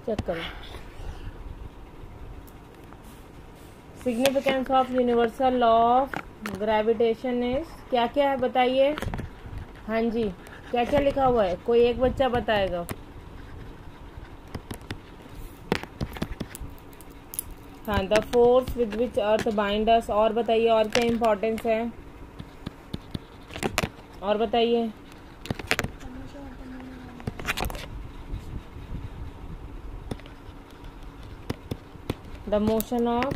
Check करो। Significance of universal law of gravitation is क्या क्या है बताइए। हाँ जी, क्या क्या लिखा हुआ है, कोई एक बच्चा बताएगा। हाँ, the force with which earth bind us. और बताइए, और क्या इम्पोर्टेंस है, और बताइए। The motion of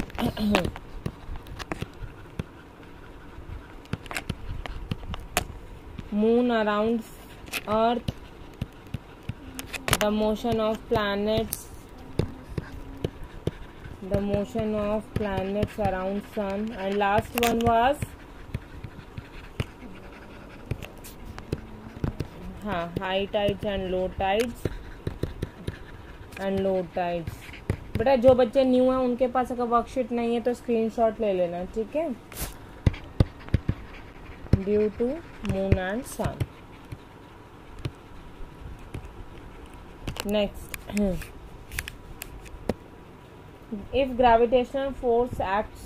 moon around earth, the motion of planets, the motion of planets around sun, and last one was हाँ, high tides and low tides and low tides। बेटा जो बच्चे न्यू हैं उनके पास अगर वर्कशीट नहीं है तो स्क्रीनशॉट ले लेना, ठीक है। Due to moon and sun. Next, if gravitational force acts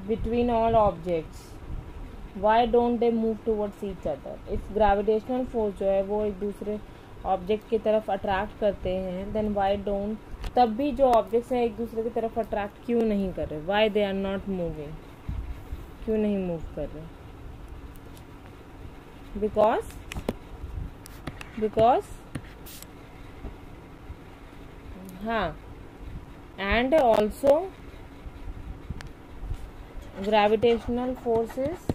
between all objects, why don't they move towards each other? if gravitational force जो है वो एक दूसरे ऑब्जेक्ट की तरफ अट्रैक्ट करते हैं, then why don't, तब भी जो ऑब्जेक्ट्स हैं एक दूसरे की तरफ अट्रैक्ट क्यों नहीं कर रहे? why they are not moving, क्यों नहीं मूव कर रहे? because हाँ, and also gravitational forces,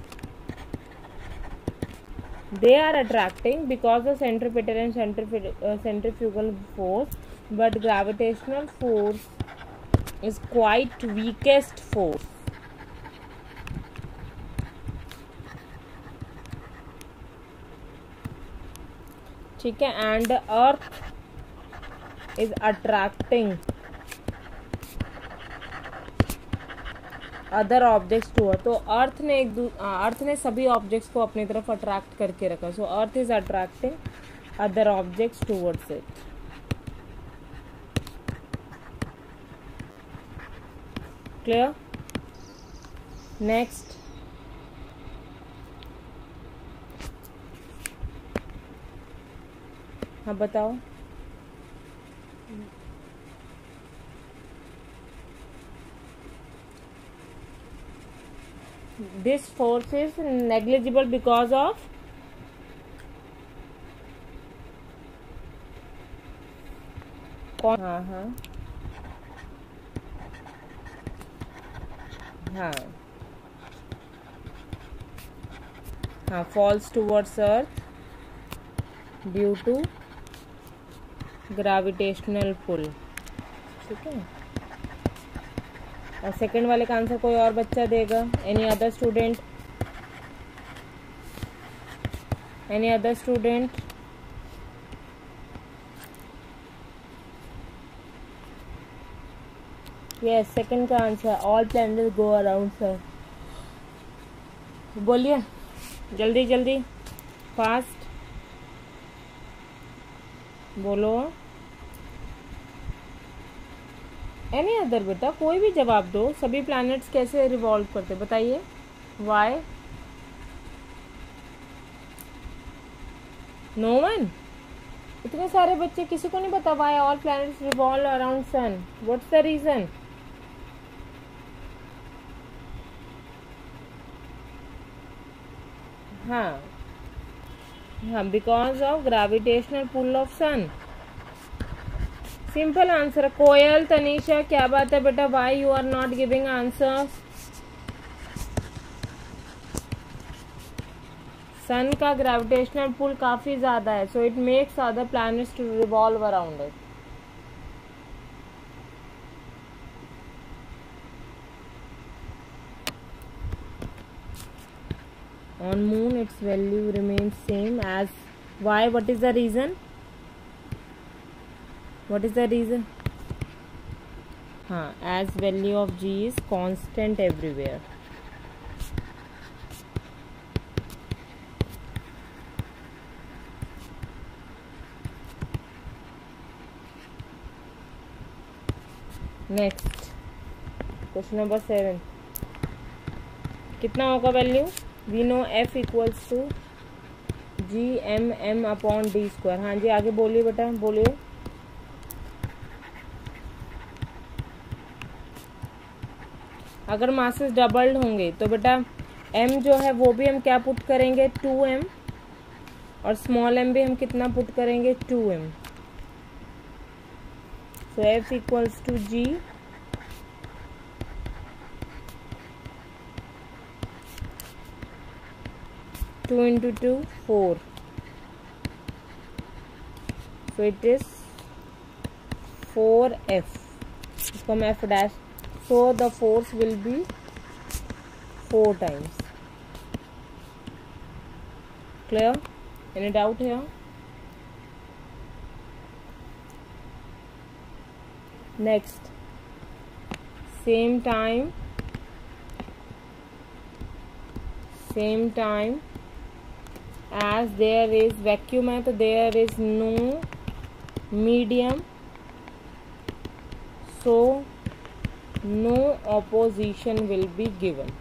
they are attracting because of centripetal and centrifugal force, but gravitational force is quite weakest force। ठीक है, and earth is attracting other objects to earth. तो earth ने सभी objects को अपनी तरफ attract करके रखा। So earth is attracting other objects towards it. Clear? Next, हाँ बताओ। This force is negligible because of हाँ हाँ हाँ हाँ, falls towards earth due to gravitational pull। ठीक है, और सेकंड वाले का आंसर कोई और बच्चा देगा? Any other student? Any other student? Yes, second का answer all planets go around sir. बोलिए जल्दी जल्दी, फास्ट बोलो। एनी अदर बेटा, कोई भी जवाब दो। सभी प्लैनेट्स कैसे रिवॉल्व करते बताइए? वाई? No one? इतने सारे बच्चे, किसी को नहीं पता why all planets revolve around sun? What's the reason? हाँ हाँ, because of gravitational pull of sun. Simple answer. Koyal, Tanisha, क्या बात है बेटा, why you are not giving answers? Sun का ग्रेविटेशनल पुल काफी ज्यादा है, so it makes other planets to revolve around it. On moon its value remains same as why? What is the reason? What is the reason? हाँ, as value of G is constant everywhere. Next question number 7, कितना होगा value? We know F equals to G M M upon D square. हाँ जी, आगे बोलिए बेटा, बोलिए। अगर मासेस डबल्ड होंगे तो बेटा m जो है वो भी हम क्या पुट करेंगे? 2m, और स्मॉल m भी हम कितना पुट करेंगे? 2m। So f equals to g 2 into 2 4, so it is 4f, इसको हम f dash, so the force will be 4 times. Clear? Any doubt here? Next, same time as there is vacuum है तो there is no medium, so no opposition will be given.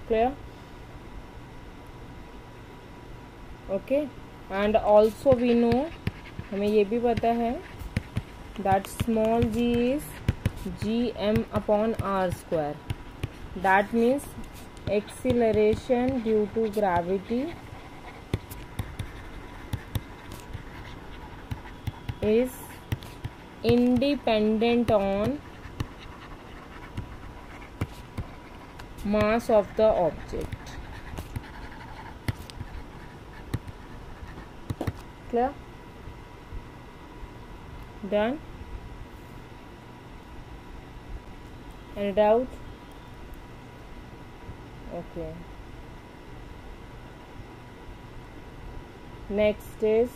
Clear? Okay, and also we know, हमें ये भी पता है that small g is gm upon r square. That means acceleration due to gravity is independent on mass of the object. Clear? Done? Any doubt? Okay. Next is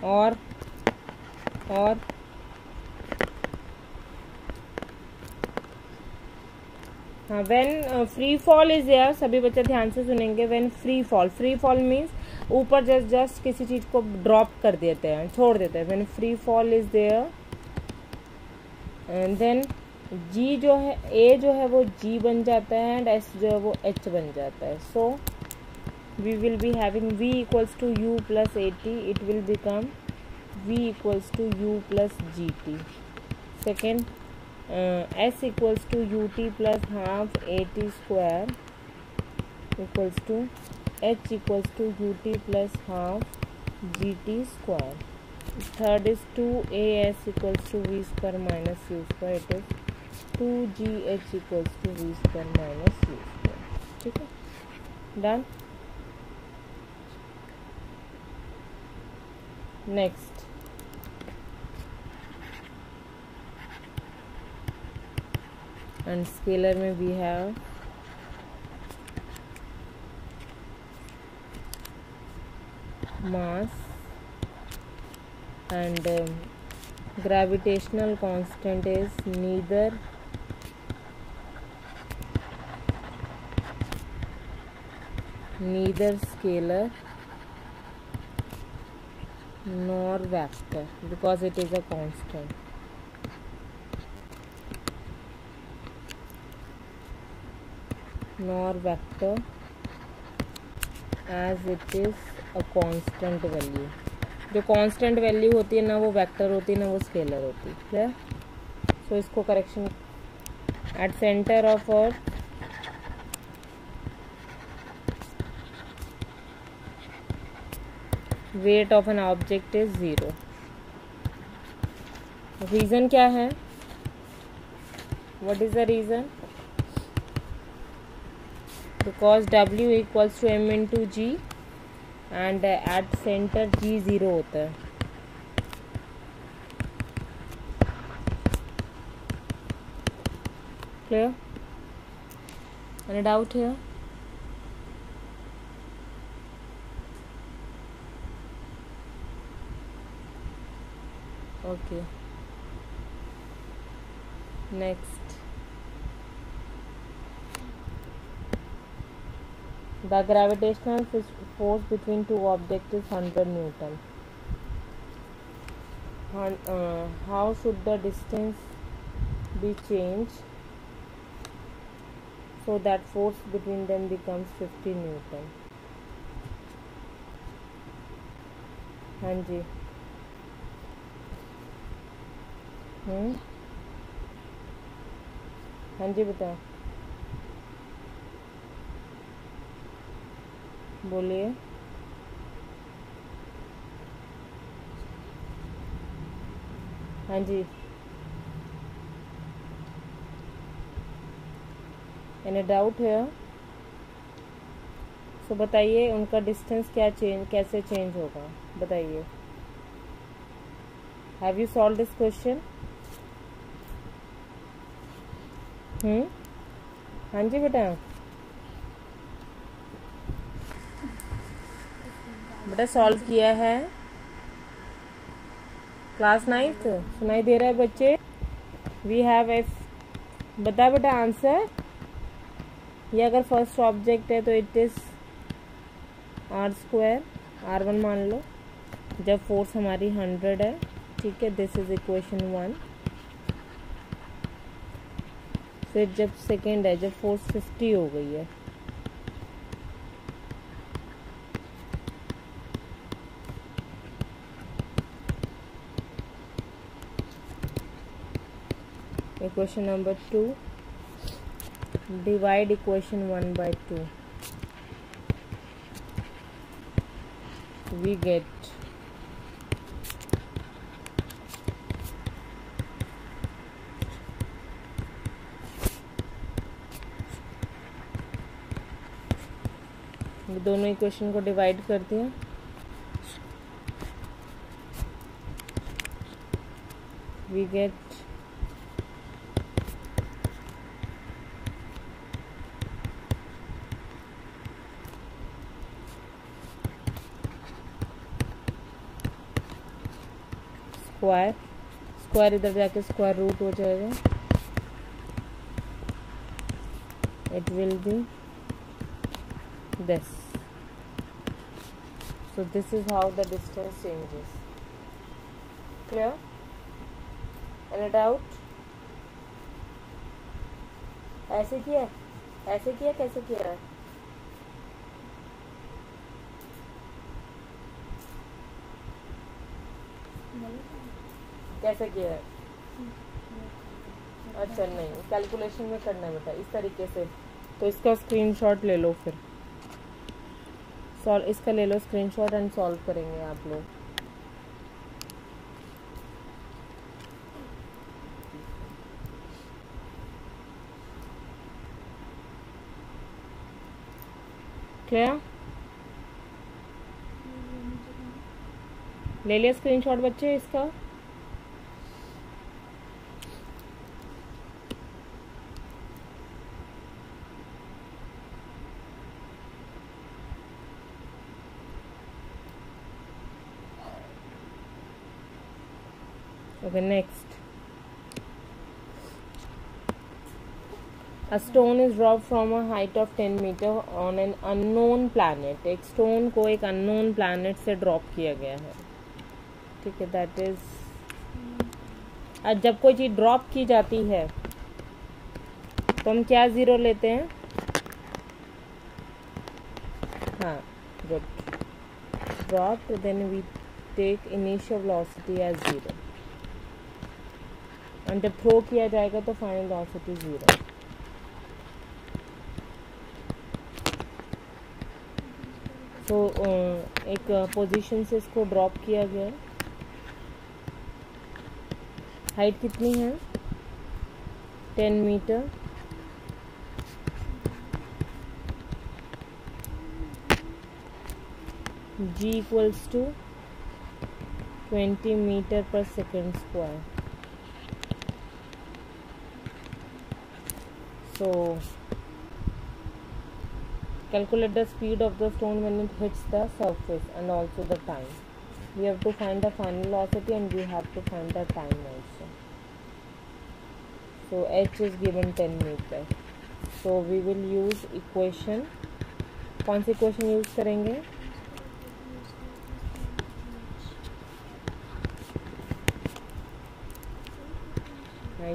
or हाँ, when free fall is there, सभी बच्चे ध्यान से सुनेंगे। When free fall means ऊपर just किसी चीज को ड्रॉप कर देते हैं, छोड़ देते हैं। When free fall is there and then g जो है, ए जो है वो जी बन जाता है एंड एस जो है वो एच बन जाता है। So we will be having v equals to u plus A T, it will become v equals to u plus G T. Second, s equals to ut plus half at square equals to h equals to ut plus half gt square. Third is 2as equals to v square minus u square, it is 2gh equals to v square minus u square. ठीक है, done. Next, and scalar में we have mass and gravitational constant is neither scalar nor vector because it is a constant. Nor vector as it is a constant value. जो constant value होती है ना वो vector होती है ना वो scalar होती है। क्लियर? सो इसको correction, at center of earth weight of an object is 0. Reason क्या है? what is the reason? Because w equals to m into g and at center g 0 होता है। Clear? Any doubt here? Okay. Next, the gravitational force between two objects is 100 Newton. How should the distance be changed so that force between them becomes 50 Newton? हाँ जी. हाँ जी बताओ, बोलिए. हाँ जी. Any doubt है? सो बताइए उनका डिस्टेंस कैसे चेंज होगा, बताइए. Have you solve this question? हाँ जी बेटा. बेटा सॉल्व किया है. क्लास 9th सुनाई दे रहा है बच्चे? वी हैव बता बेटा आंसर. ये अगर फर्स्ट ऑब्जेक्ट है तो इट इज r² r1 मान लो, जब फोर्स हमारी 100 है. ठीक है, दिस इज इक्वेशन 1. फिर जब सेकेंड है, जब फोर्स 50 हो गई है. Equation number 2, divide equation 1 by 2. We get दोनों इक्वेशन को डिवाइड कर दिया. We get स्क्वायर इधर जाके स्क्वायर रूट हो जाएगा. It will be this. So this is how the distance changes. Clear? Any doubt? ऐसे किया कैसे किया है? कैसे किया है? अच्छा नहीं, कैलकुलेशन में करना है बेटा इस तरीके से. तो इसका स्क्रीनशॉट ले लो, फिर सॉल्व इसका ले लो स्क्रीनशॉट एंड सॉल्व करेंगे आप लोग. क्लियर? ले लिया स्क्रीनशॉट बच्चे इसका? Okay, next. A stone is dropped from a height of 10 meter on an unknown planet. एक स्टोन को एक अननोन प्लैनेट से ड्रॉप किया गया है. ठीक है, दैट इज. जब कोई चीज़ ड्रॉप की जाती है तो हम क्या ज़ीरो लेते हैं? हाँ, good. Drop, then we take initial velocity as 0. और जब थ्रो किया जाएगा तो फाइनल वेलोसिटी 0. तो एक पोजीशन से इसको ड्रॉप किया गया. हाइट कितनी है? 10 metre. G equals to 20 meter per second square. So calculate the speed of the stone when it hits the surface and also the time. We have to find the final velocity and we have to find the time also. So h is given 10 meter. So we will use equation. कौन सी equation use करेंगे?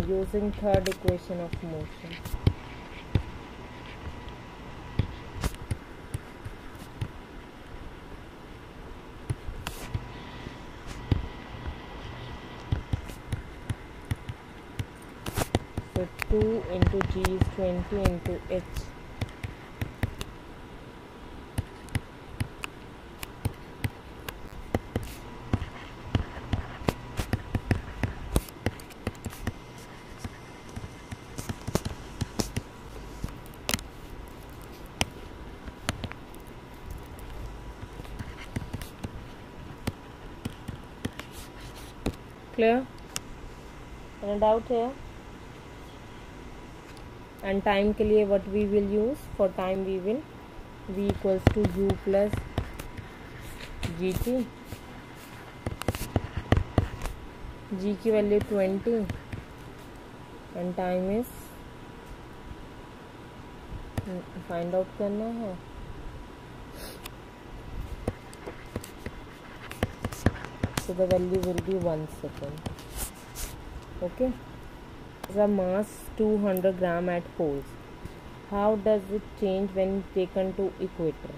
Using third equation of motion. So 2 into g is 20 into h. Clear? Any doubt here? And time के लिए what we will use? For time we will v equals to u plus gt. g की value 20 and time is find out करना है. So the value will be 1 second. Okay. The mass 200 gram at poles. How does it change when taken to equator?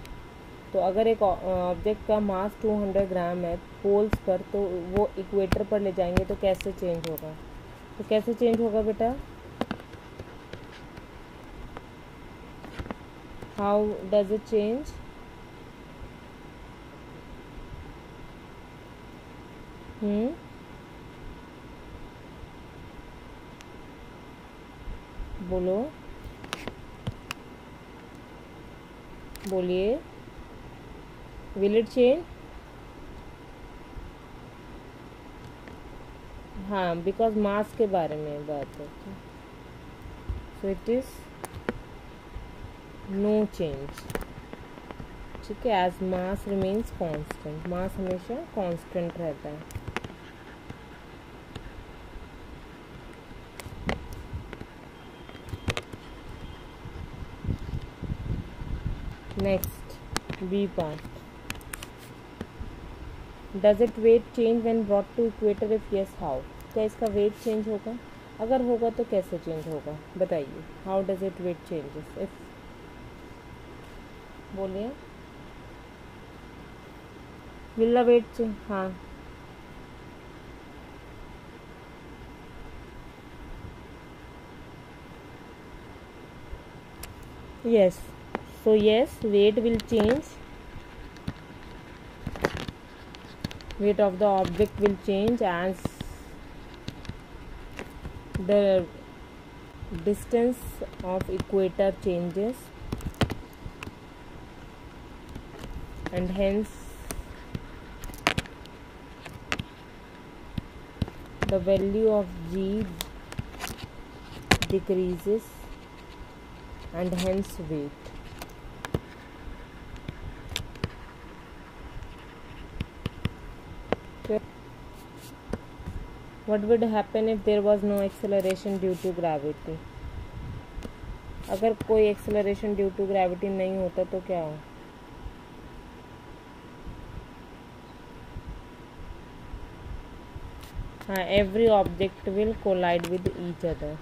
तो अगर एक object का मास 200 ग्राम है poles पर, तो वो इक्वेटर पर ले जाएंगे तो कैसे चेंज होगा? तो कैसे चेंज होगा बेटा? How does it change? बोलो, बोलिए. Will it change? हाँ, बिकॉज मास के बारे में बात है. So it is no change. ठीक है, as mass remains constant. Mass हमेशा कांस्टेंट रहता है. Next, B part. Does its weight change when brought to equator? If yes, how? क्या इसका weight change होगा? अगर होगा तो कैसे change होगा बताइए. How does it weight changes? If बोलिए. Will the weight change? हाँ. Yes. So yes, weight will change. Weight of the object will change as the distance of equator changes, and hence the value of g decreases, and hence weight. What would happen if there was no acceleration due to gravity? अगर कोई acceleration due to gravity नहीं होता तो क्या हो? हाँ, every object will collide with each other.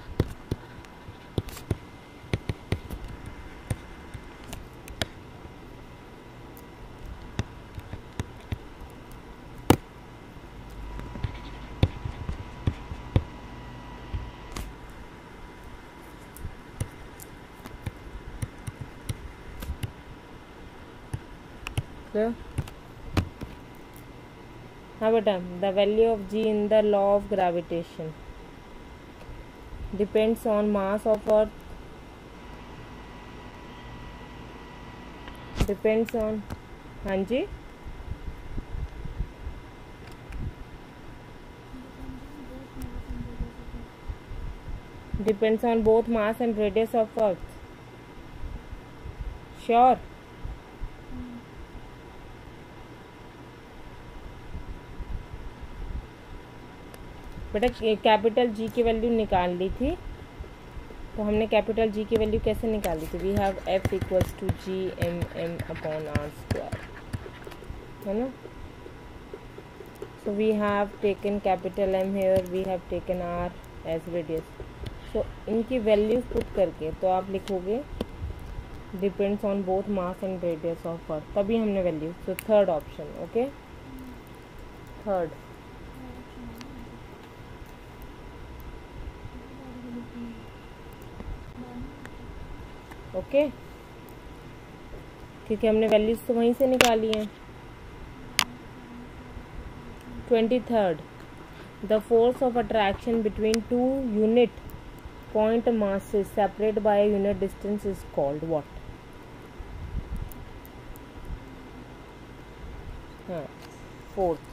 हाँ बेटा, the value of g in the law of gravitation depends on mass of earth, depends on, हाँ जी, depends on both mass and radius of earth. Sure. बेटा capital G की value निकाल ली थी, तो हमने capital G की वैल्यू कैसे निकाली थी? We have F equals to G M M upon r square, है ना. So we have taken capital M here, we have taken r as radius. So इनकी वैल्यूज पुट करके तो आप लिखोगे depends on both mass and radius of earth, तभी हमने value. So third option. Okay, third. Okay, क्योंकि हमने values तो वहीं से निकाली हैं. 23rd, the force of attraction between two unit point masses separated by a unit distance is called what? हाँ, फोर्स.